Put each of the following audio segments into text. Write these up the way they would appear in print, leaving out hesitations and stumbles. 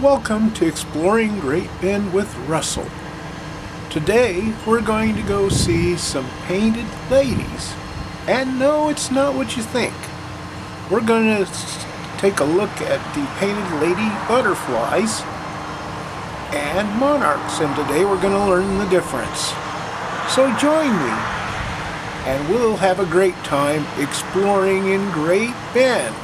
Welcome to Exploring Great Bend with Russell. Today we're going to go see some painted ladies. And no, it's not what you think. We're going to take a look at the painted lady butterflies and monarchs, and today we're going to learn the difference. So join me and we'll have a great time exploring in Great Bend.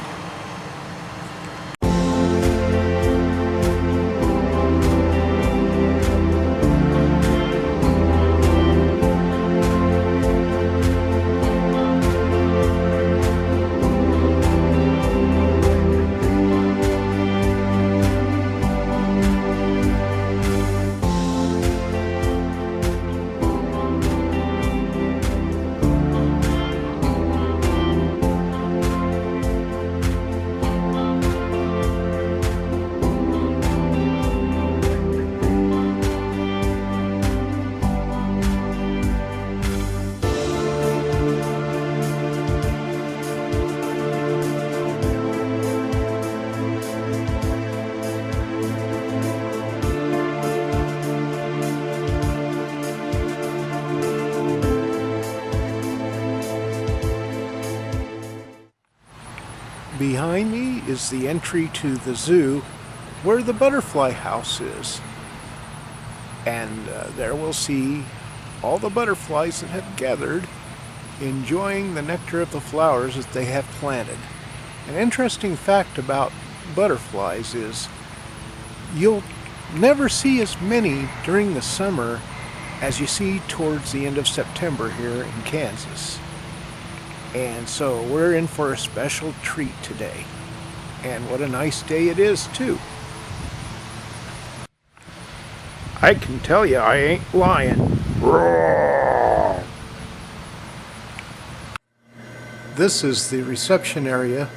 Behind me is the entry to the zoo where the butterfly house is. And there we'll see all the butterflies that have gathered, enjoying the nectar of the flowers that they have planted. An interesting fact about butterflies is you'll never see as many during the summer as you see towards the end of September here in Kansas. And so we're in for a special treat today. And what a nice day it is, too. I can tell you I ain't lying. Roar! This is the reception area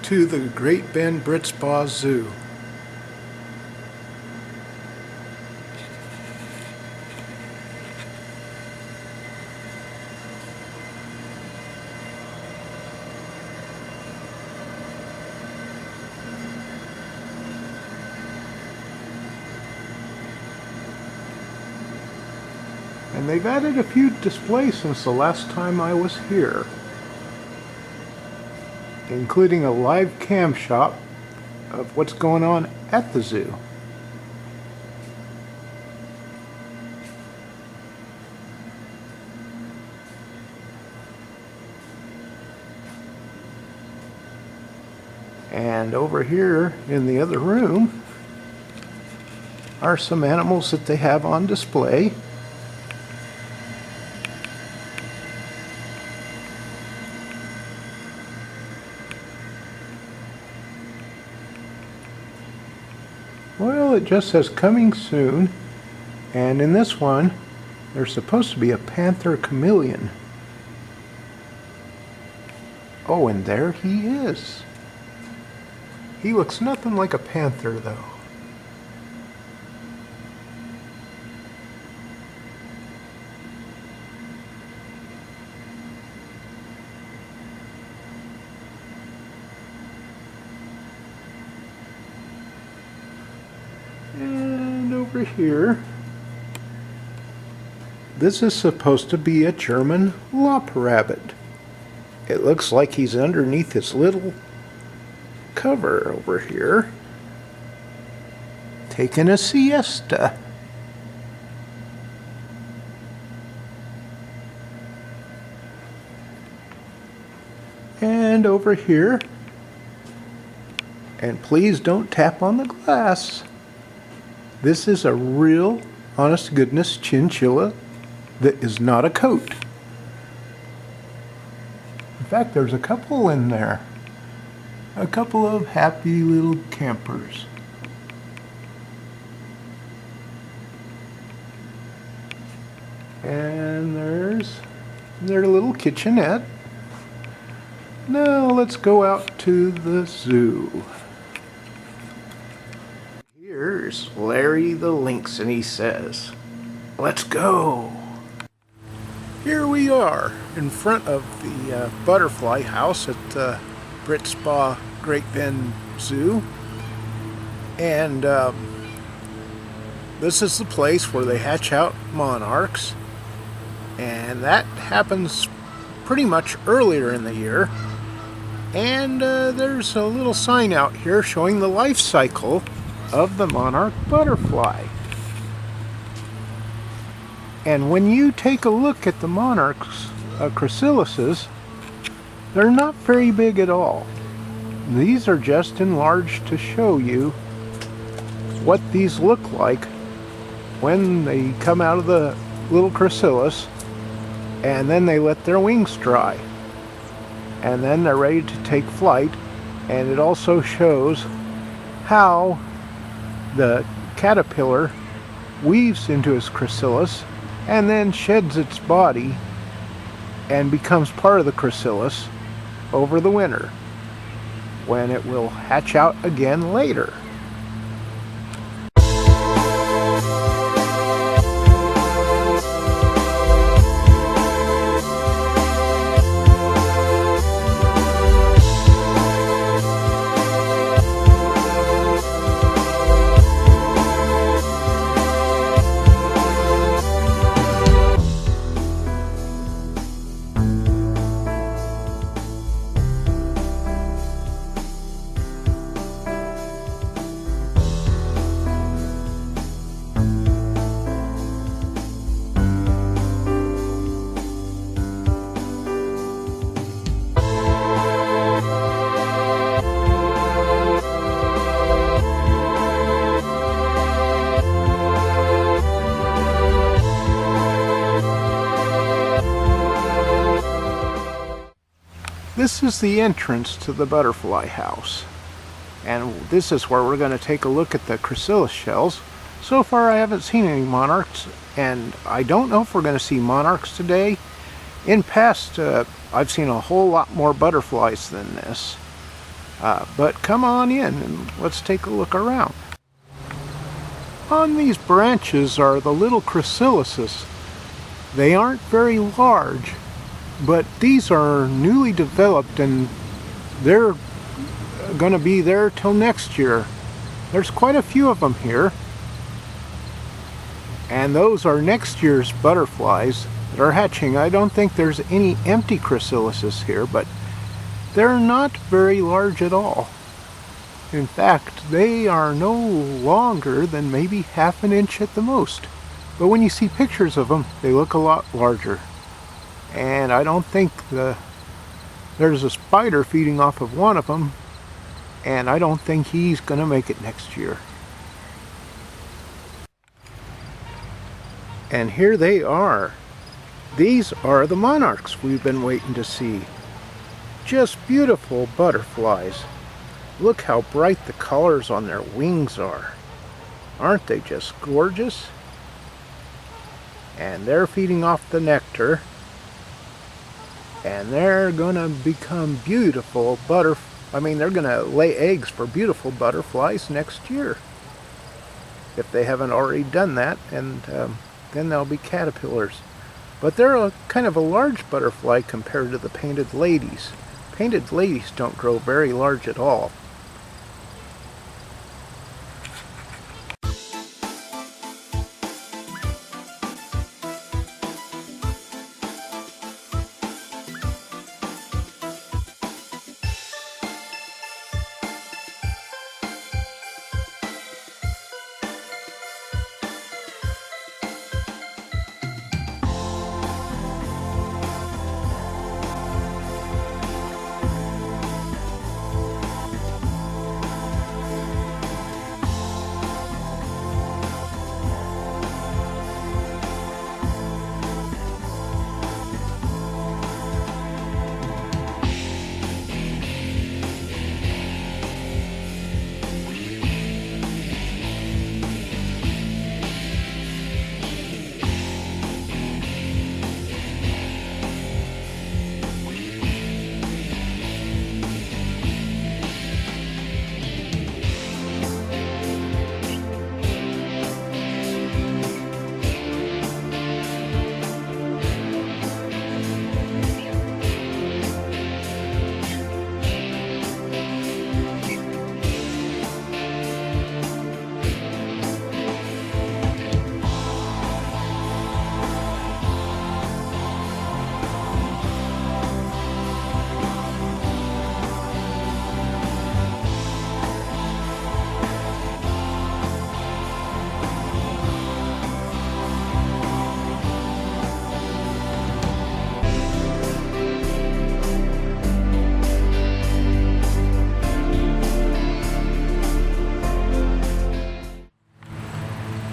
to the Great Bend Brit Spaugh Zoo. And they've added a few displays since the last time I was here, including a live cam shot of what's going on at the zoo. And over here in the other room are some animals that they have on display. Well, it just says coming soon, and in this one there's supposed to be a panther chameleon. Oh, and there he is. He looks nothing like a panther though. And over here, this is supposed to be a German lop rabbit. It looks like he's underneath this little cover over here, taking a siesta. And over here, and please don't tap on the glass. This is a real, honest-to-goodness chinchilla that is not a coat. In fact, there's a couple in there. A couple of happy little campers. And there's their little kitchenette. Now let's go out to the zoo. Here's Larry the Lynx, and he says, "Let's go." Here we are in front of the butterfly house at Brit Spaugh Great Bend Zoo. And this is the place where they hatch out monarchs, and that happens pretty much earlier in the year. And there's a little sign out here showing the life cycle of the monarch butterfly. And when you take a look at the monarchs, chrysalises, they're not very big at all. These are just enlarged to show you what these look like when they come out of the little chrysalis, and then they let their wings dry. And then they're ready to take flight, and it also shows how the caterpillar weaves into its chrysalis and then sheds its body and becomes part of the chrysalis over the winter, when it will hatch out again later. This is the entrance to the butterfly house, and this is where we're going to take a look at the chrysalis shells. So far I haven't seen any monarchs, and I don't know if we're going to see monarchs today. In past I've seen a whole lot more butterflies than this, but come on in and let's take a look around. On these branches are the little chrysalises. They aren't very large, but these are newly developed and they're going to be there till next year. There's quite a few of them here, and those are next year's butterflies that are hatching. I don't think there's any empty chrysalises here, but they're not very large at all. In fact, they are no longer than maybe half an inch at the most, but when you see pictures of them they look a lot larger. And I don't think there's a spider feeding off of one of them, and I don't think he's going to make it next year. And here they are. These are the monarchs we've been waiting to see. Just beautiful butterflies. Look how bright the colors on their wings are. Aren't they just gorgeous? And they're feeding off the nectar. And they're gonna become beautiful they're gonna lay eggs for beautiful butterflies next year, if they haven't already done that, and then they'll be caterpillars. But they're a kind of a large butterfly compared to the painted ladies. Painted ladies don't grow very large at all.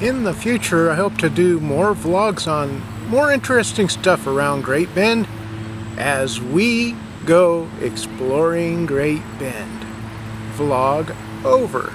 In the future, I hope to do more vlogs on more interesting stuff around Great Bend as we go exploring Great Bend. Vlog over.